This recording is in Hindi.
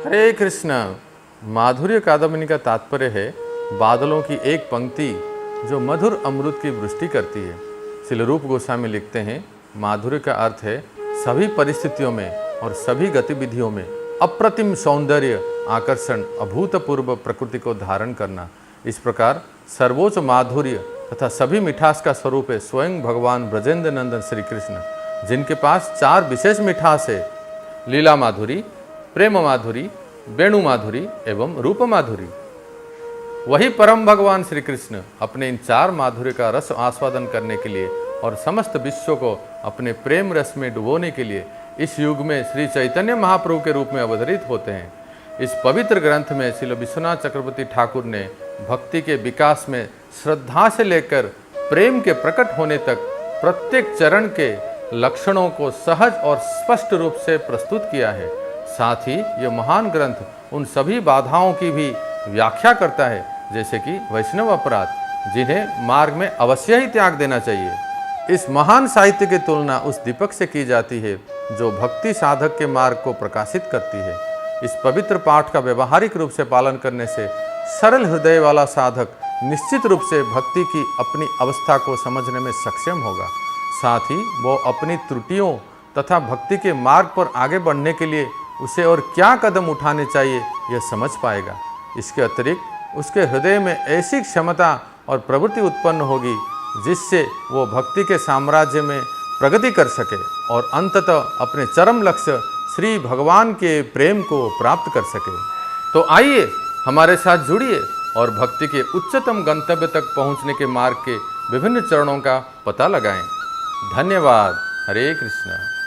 हरे कृष्ण। माधुर्य कादम्बिनी का तात्पर्य है बादलों की एक पंक्ति जो मधुर अमृत की वृष्टि करती है। श्रील रूप गोस्वामी लिखते हैं, माधुर्य का अर्थ है सभी परिस्थितियों में और सभी गतिविधियों में अप्रतिम सौंदर्य, आकर्षण, अभूतपूर्व प्रकृति को धारण करना। इस प्रकार सर्वोच्च माधुर्य तथा सभी मिठास का स्वरूप है स्वयं भगवान ब्रजेंद्र नंदन श्री कृष्ण, जिनके पास 4 विशेष मिठास है: लीला माधुरी, प्रेम माधुरी, वेणु माधुरी एवं रूप माधुरी। वही परम भगवान श्री कृष्ण अपने इन 4 माधुर्य का रस आस्वादन करने के लिए और समस्त विश्व को अपने प्रेम रस में डुबोने के लिए इस युग में श्री चैतन्य महाप्रभु के रूप में अवतरित होते हैं। इस पवित्र ग्रंथ में श्रील विश्वनाथ चक्रवर्ती ठाकुर ने भक्ति के विकास में श्रद्धा से लेकर प्रेम के प्रकट होने तक प्रत्येक चरण के लक्षणों को सहज और स्पष्ट रूप से प्रस्तुत किया है। साथ ही यह महान ग्रंथ उन सभी बाधाओं की भी व्याख्या करता है, जैसे कि वैष्णव अपराध, जिन्हें मार्ग में अवश्य ही त्याग देना चाहिए। इस महान साहित्य की तुलना उस दीपक से की जाती है जो भक्ति साधक के मार्ग को प्रकाशित करती है। इस पवित्र पाठ का व्यवहारिक रूप से पालन करने से सरल हृदय वाला साधक निश्चित रूप से भक्ति की अपनी अवस्था को समझने में सक्षम होगा। साथ ही वो अपनी त्रुटियों तथा भक्ति के मार्ग पर आगे बढ़ने के लिए उसे और क्या कदम उठाने चाहिए यह समझ पाएगा। इसके अतिरिक्त उसके हृदय में ऐसी क्षमता और प्रवृत्ति उत्पन्न होगी जिससे वो भक्ति के साम्राज्य में प्रगति कर सके और अंततः अपने चरम लक्ष्य श्री भगवान के प्रेम को प्राप्त कर सके। तो आइए हमारे साथ जुड़िए और भक्ति के उच्चतम गंतव्य तक पहुंचने के मार्ग के विभिन्न चरणों का पता लगाएं। धन्यवाद। हरे कृष्ण।